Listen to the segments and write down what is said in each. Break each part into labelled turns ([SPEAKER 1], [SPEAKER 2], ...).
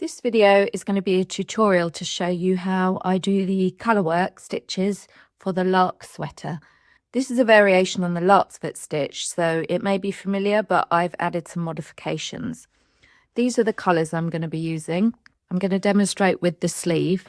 [SPEAKER 1] This video is going to be a tutorial to show you how I do the colorwork stitches for the Lark Sweater. This is a variation on the lark's foot stitch, so it may be familiar, but I've added some modifications. These are the colors I'm going to be using. I'm going to demonstrate with the sleeve.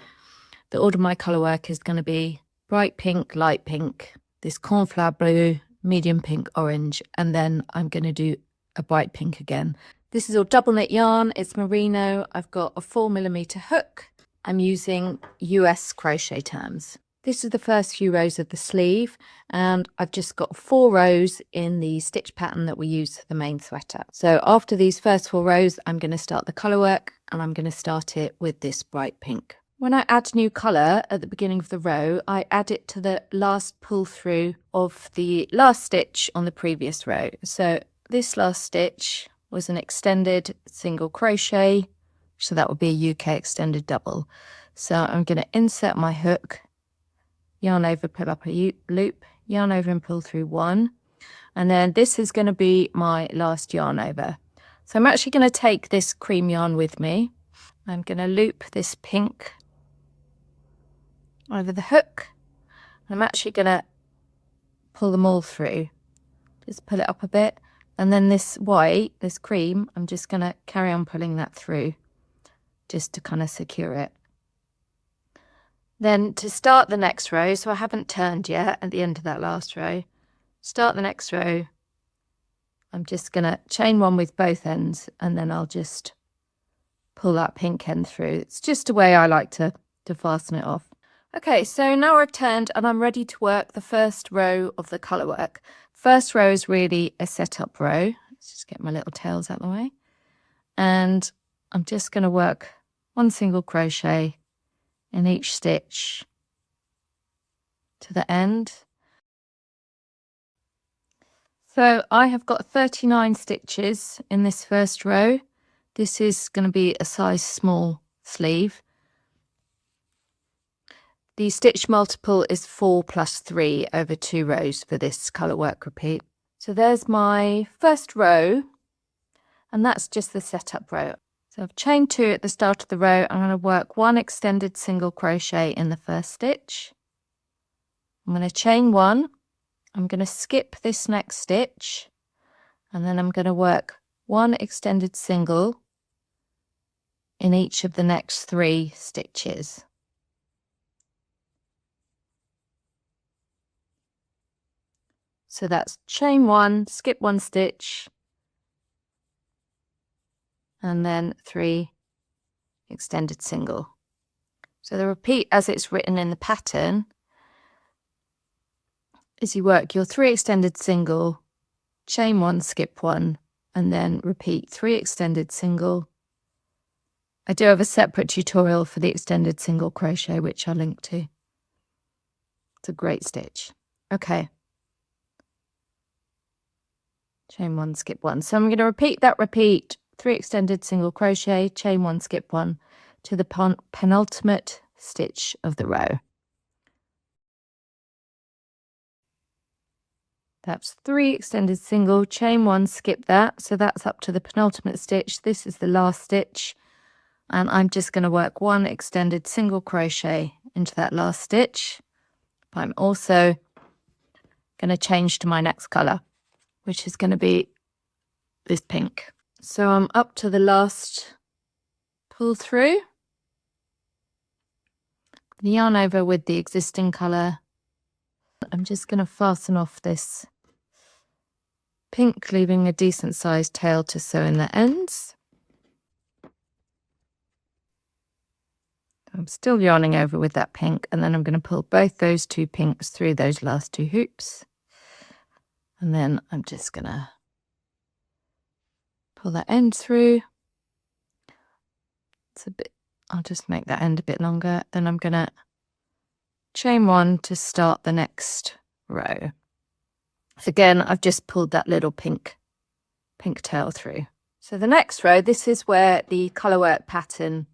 [SPEAKER 1] The order of my colorwork is going to be bright pink, light pink, this cornflower blue, medium pink, orange, and then I'm going to do a bright pink again. This is all double knit yarn, it's merino, I've got a 4mm hook, I'm using US crochet terms. This is the first few rows of the sleeve, and I've just got 4 rows in the stitch pattern that we use for the main sweater. So after these first 4 rows, I'm going to start the colorwork, and I'm going to start it with this bright pink. When I add new colour at the beginning of the row, I add it to the last pull through of the last stitch on the previous row. So this last stitch was an extended single crochet, so that would be a UK extended double. So I'm going to insert my hook, yarn over, pull up a loop, yarn over and pull through 1, and then this is going to be my last yarn over. So I'm actually going to take this cream yarn with me. I'm going to loop this pink over the hook. I'm actually going to pull them all through, just pull it up a bit. And then this white, this cream, I'm just going to carry on pulling that through just to kind of secure it. Then to start the next row, so I haven't turned yet at the end of that last row, start the next row, I'm just going to chain 1 with both ends, and then I'll just pull that pink end through. It's just a way I like to fasten it off. Okay, so now I've turned and I'm ready to work the first row of the colorwork. First row is really a setup row. Let's just get my little tails out of the way. And I'm just going to work 1 single crochet in each stitch to the end. So I have got 39 stitches in this first row. This is going to be a size small sleeve. The stitch multiple is 4 plus 3 over 2 rows for this colorwork repeat. So there's my first row, and that's just the setup row. So I've chained 2 at the start of the row. I'm going to work 1 extended single crochet in the first stitch. I'm going to chain 1. I'm going to skip this next stitch, and then I'm going to work 1 extended single in each of the next 3 stitches. So that's chain 1, skip 1 stitch, and then 3 extended single. So the repeat as it's written in the pattern is you work your 3 extended single, chain 1, skip 1, and then repeat 3 extended single. I do have a separate tutorial for the extended single crochet, which I'll link to. It's a great stitch. Okay. Chain 1, skip 1. So I'm going to repeat that repeat, 3 extended single crochet, chain 1, skip 1 to the penultimate stitch of the row. That's 3 extended single, chain 1, skip that. So that's up to the penultimate stitch. This is the last stitch. And I'm just going to work 1 extended single crochet into that last stitch. I'm also going to change to my next color, which is going to be this pink. So I'm up to the last pull through. The yarn over with the existing color. I'm just going to fasten off this pink, leaving a decent sized tail to sew in the ends. I'm still yarning over with that pink, and then I'm going to pull both those 2 pinks through those last 2 hoops. And then I'm just going to pull that end through. It's a bit, I'll just make that end a bit longer. Then I'm going to chain 1 to start the next row. Again, I've just pulled that little pink tail through. So the next row, this is where the colorwork pattern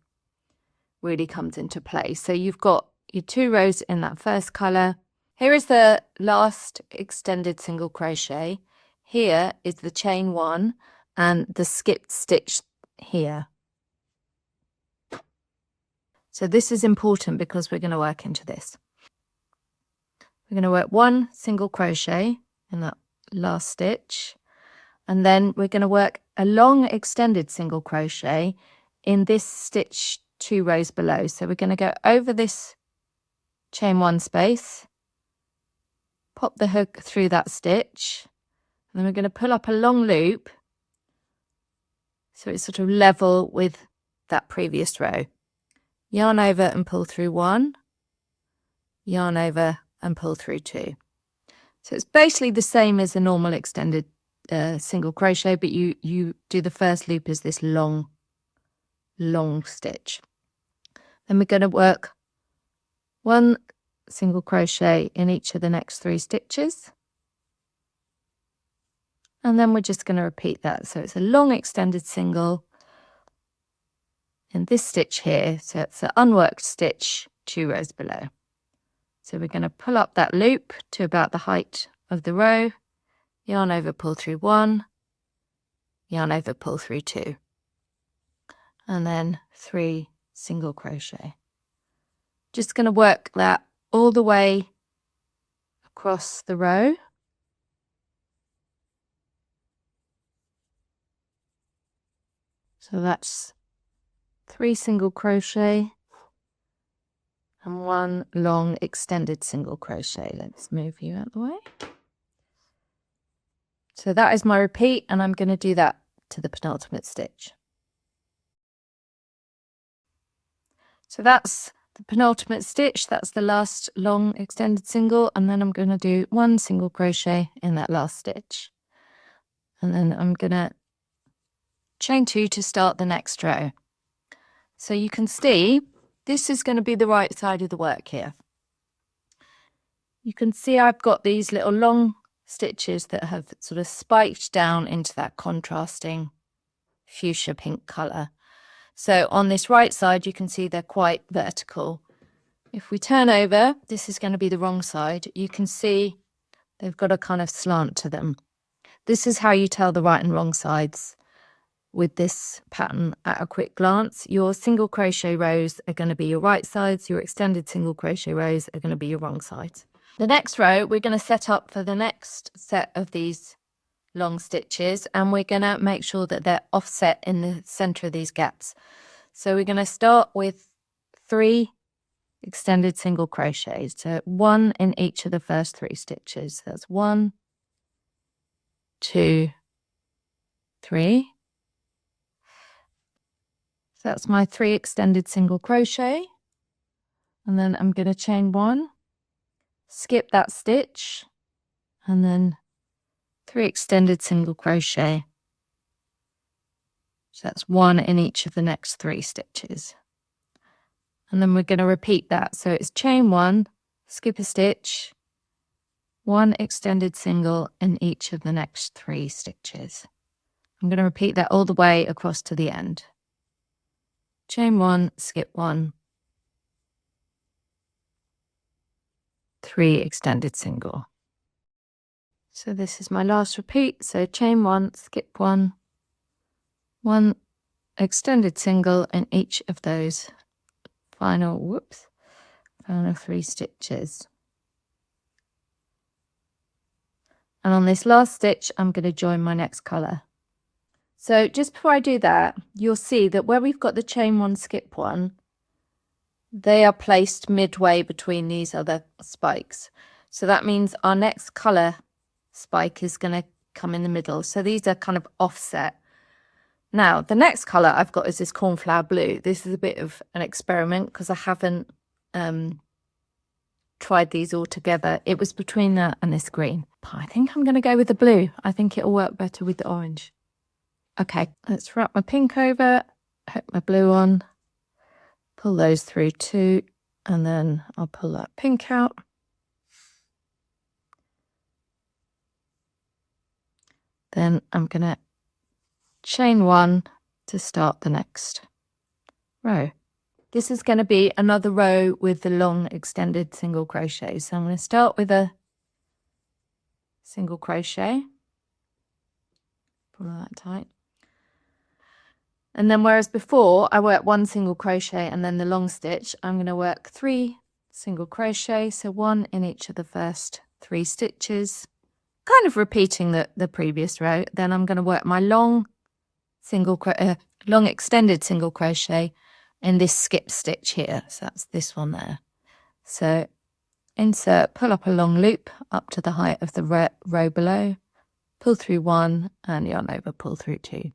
[SPEAKER 1] really comes into play. So you've got your 2 rows in that first color. Here is the last extended single crochet. Here is the chain 1 and the skipped stitch here. So this is important because we're going to work into this. We're going to work 1 single crochet in that last stitch, and then we're going to work a long extended single crochet in this stitch 2 rows below. So we're going to go over this chain 1 space, pop the hook through that stitch, and then we're going to pull up a long loop so it's sort of level with that previous row. Yarn over and pull through 1, yarn over and pull through 2. So it's basically the same as a normal extended single crochet, but you do the first loop as this long stitch. Then we're going to work 1 single crochet in each of the next 3 stitches, and then we're just going to repeat that. So it's a long extended single in this stitch here, so it's an unworked stitch 2 rows below. So we're going to pull up that loop to about the height of the row, yarn over, pull through 1, yarn over, pull through 2, and then 3 single crochet. Just going to work that all the way across the row. So that's 3 single crochet and 1 long extended single crochet. Let's move you out of the way. So that is my repeat, and I'm going to do that to the penultimate stitch. So that's the penultimate stitch, that's the last long extended single, and then I'm going to do 1 single crochet in that last stitch. And then I'm going to chain 2 to start the next row. So you can see this is going to be the right side of the work here. You can see I've got these little long stitches that have sort of spiked down into that contrasting fuchsia pink colour. So on this right side, you can see they're quite vertical. If we turn over, this is going to be the wrong side. You can see they've got a kind of slant to them. This is how you tell the right and wrong sides with this pattern at a quick glance. Your single crochet rows are going to be your right sides. Your extended single crochet rows are going to be your wrong sides. The next row, we're going to set up for the next set of these long stitches, and we're going to make sure that they're offset in the center of these gaps. So we're going to start with 3 extended single crochets, so 1 in each of the first 3 stitches. So that's 1, 2, 3. So that's my 3 extended single crochet, and then I'm going to chain 1, skip that stitch, and then 3 extended single crochet. So that's 1 in each of the next 3 stitches. And then we're going to repeat that. So it's chain 1, skip a stitch, 1 extended single in each of the next 3 stitches. I'm going to repeat that all the way across to the end. Chain 1, skip 1, 3 extended single. So this is my last repeat. So chain 1, skip 1, 1 extended single in each of those final 3 stitches. And on this last stitch, I'm going to join my next colour. So just before I do that, you'll see that where we've got the chain 1, skip 1, they are placed midway between these other spikes. So that means our next colour spike is going to come in the middle. So these are kind of offset. Now, the next colour I've got is this cornflower blue. This is a bit of an experiment because I haven't tried these all together. It was between that and this green. I think I'm going to go with the blue. I think it'll work better with the orange. Okay, let's wrap my pink over, hook my blue on, pull those through 2, and then I'll pull that pink out. Then I'm going to chain 1 to start the next row. This is going to be another row with the long extended single crochet. So I'm going to start with a single crochet, pull that tight, And then whereas before I worked 1 single crochet and then the long stitch, I'm going to work 3 single crochet, so 1 in each of the first 3 stitches, kind of repeating the previous row. Then I'm going to work my long extended single crochet in this skip stitch here. So that's this one there. So insert, pull up a long loop up to the height of the row below, pull through 1 and yarn over, pull through 2.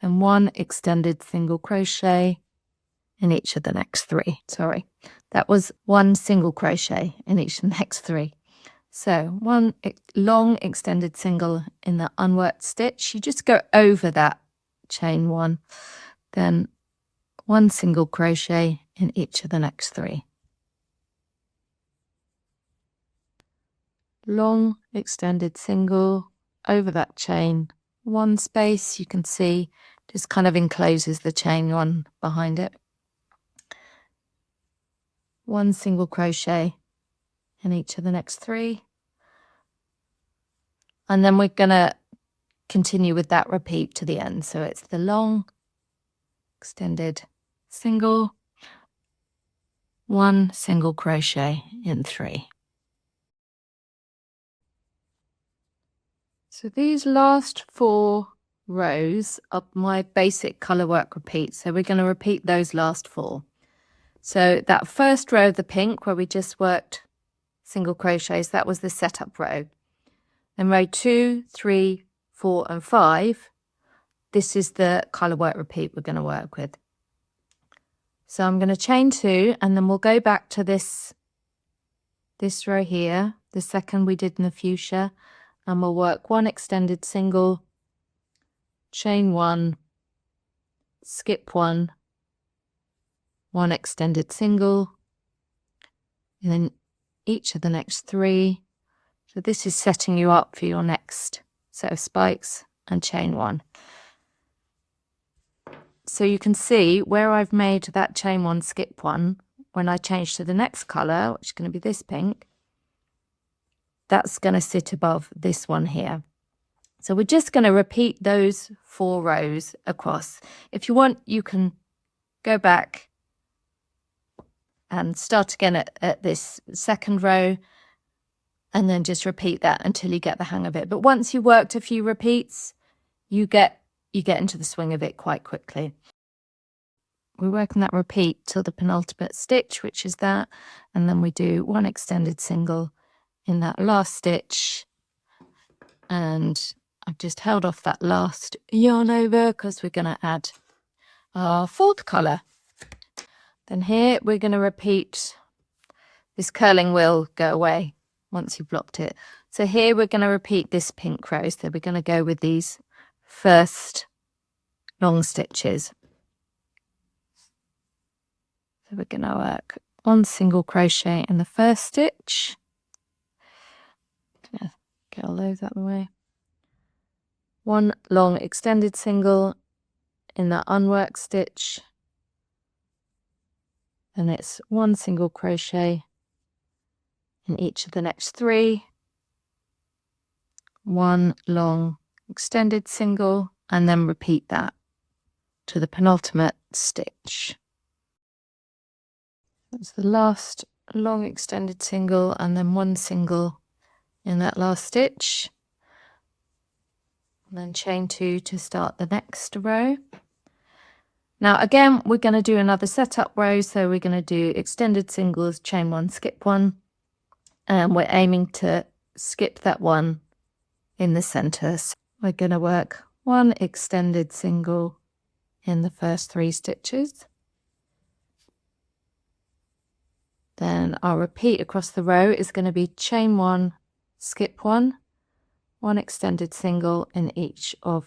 [SPEAKER 1] And 1 extended single crochet in each of the next 3. Sorry, that was 1 single crochet in each of the next 3. So 1 long extended single in the unworked stitch. You just go over that chain 1, then 1 single crochet in each of the next 3. Long extended single over that chain, 1 space, you can see just kind of encloses the chain 1 behind it. 1 single crochet in each of the next 3. And then we're going to continue with that repeat to the end. So it's the long extended single, 1 single crochet in 3. So these last 4 rows are my basic color work repeat. So we're going to repeat those last 4. So that first row of the pink where we just worked single crochets, that was the setup row. And row 2, 3, 4 and 5, this is the color work repeat we're going to work with. So I'm going to chain 2 and then we'll go back to this row here, the second we did in the fuchsia, and we'll work 1 extended single, chain 1, skip 1, 1 extended single, and then each of the next 3. So this is setting you up for your next set of spikes, and chain 1. So you can see where I've made that chain 1, skip 1, when I change to the next colour, which is going to be this pink, that's going to sit above this one here. So we're just going to repeat those 4 rows across. If you want, you can go back and start again at this second row and then just repeat that until you get the hang of it. But once you've worked a few repeats, you get into the swing of it quite quickly. We work on that repeat till the penultimate stitch, which is that, and then we do 1 extended single in that last stitch, and I've just held off that last yarn over because we're going to add our 4th colour. Then here we're going to repeat. This curling will go away once you've blocked it. So here we're going to repeat this pink row. So we're going to go with these first long stitches. So we're going to work 1 single crochet in the first stitch. Get all those out of the way. 1 long extended single in that unworked stitch. And it's 1 single crochet in each of the next 3. 1 long extended single, and then repeat that to the penultimate stitch. That's the last long extended single, and then 1 single in that last stitch, and then chain 2 to start the next row. Now again, we're going to do another setup row, so we're going to do extended singles, chain 1, skip 1, and we're aiming to skip that 1 in the center. So we're going to work 1 extended single in the first 3 stitches. Then our repeat across the row is going to be chain 1, skip 1, 1 extended single in each of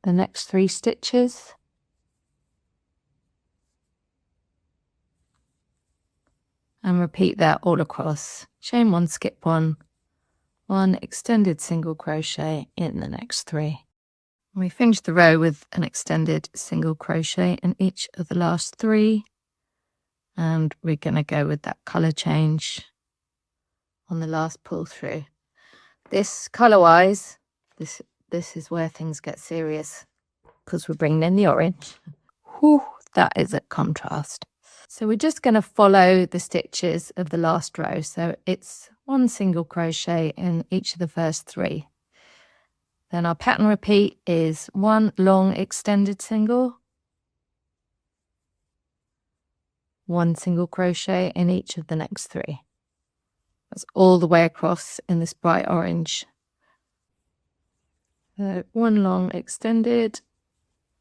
[SPEAKER 1] the next 3 stitches. And repeat that all across. Chain 1, skip 1, 1 extended single crochet in the next 3. We finish the row with an extended single crochet in each of the last 3. And we're going to go with that colour change on the last pull through. This colour wise, this is where things get serious, because we're bringing in the orange. Whew, that is a contrast. So we're just going to follow the stitches of the last row. So it's 1 single crochet in each of the first 3. Then our pattern repeat is 1 long extended single, 1 single crochet in each of the next 3. That's all the way across in this bright orange. So 1 long extended,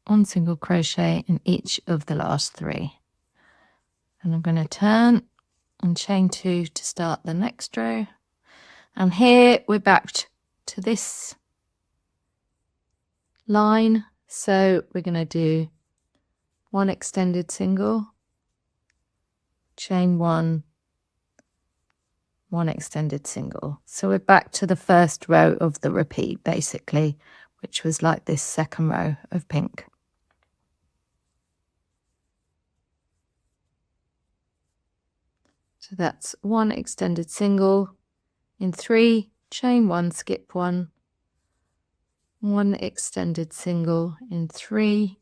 [SPEAKER 1] 1 single crochet in each of the last 3. And I'm going to turn and chain 2 to start the next row. And here we're back to this line. So we're going to do 1 extended single, chain 1, 1 extended single. So we're back to the first row of the repeat basically, which was like this second row of pink. So that's 1 extended single in 3, chain 1, skip 1, 1 extended single in 3,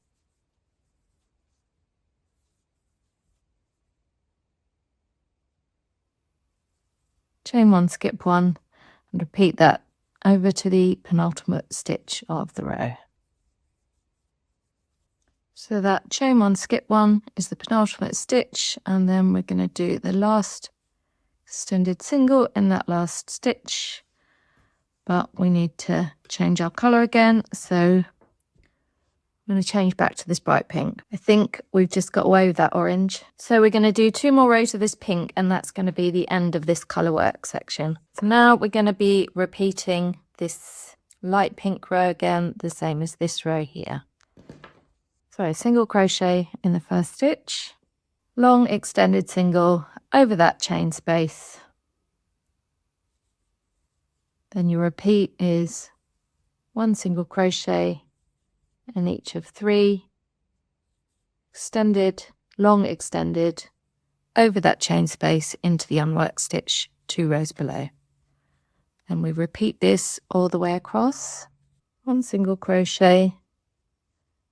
[SPEAKER 1] chain 1, skip 1, and repeat that over to the penultimate stitch of the row. So that chain 1, skip 1 is the penultimate stitch, and then we're going to do the last extended single in that last stitch, but we need to change our colour again, so I'm going to change back to this bright pink. I think we've just got away with that orange. So we're going to do 2 more rows of this pink, and that's going to be the end of this colour work section. So now we're going to be repeating this light pink row again, the same as this row here. So single crochet in the first stitch, long extended single over that chain space. Then your repeat is 1 single crochet in each of 3, extended, long extended over that chain space into the unworked stitch 2 rows below. And we repeat this all the way across. 1 single crochet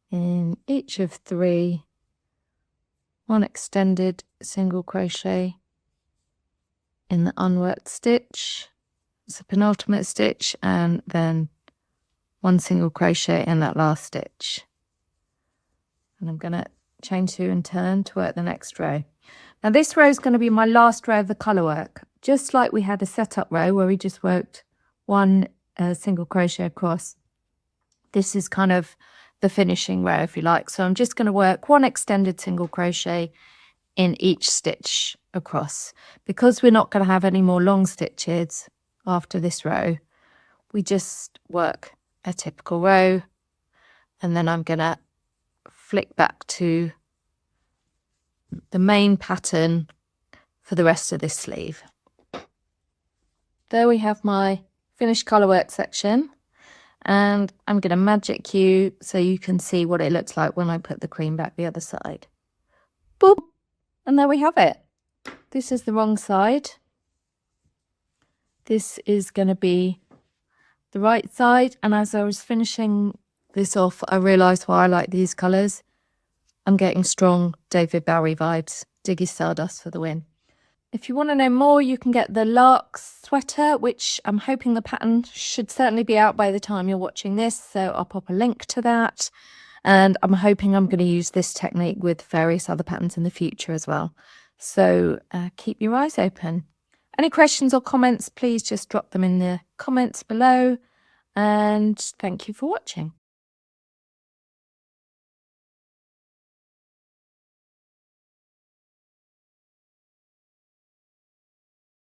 [SPEAKER 1] in each of 3, 1 extended single crochet in the unworked stitch, it's the penultimate stitch, and then 1 single crochet in that last stitch. And I'm going to chain 2 and turn to work the next row. Now this row is going to be my last row of the colour work. Just like we had a setup row where we just worked 1 single crochet across, this is kind of the finishing row if you like. So I'm just going to work 1 extended single crochet in each stitch across. Because we're not going to have any more long stitches after this row, we just work a typical row, and then I'm going to flick back to the main pattern for the rest of this sleeve. There we have my finished colour work section. And I'm going to magic cue so you can see what it looks like when I put the cream back the other side. Boop! And there we have it. This is the wrong side. This is going to be the right side. And as I was finishing this off, I realised why I like these colours. I'm getting strong David Bowie vibes. Diggy Stardust for the win. If you want to know more, you can get the Lark Sweater, which I'm hoping the pattern should certainly be out by the time you're watching this. So I'll pop a link to that. And I'm hoping I'm going to use this technique with various other patterns in the future as well. So keep your eyes open. Any questions or comments, please just drop them in the comments below. And thank you for watching.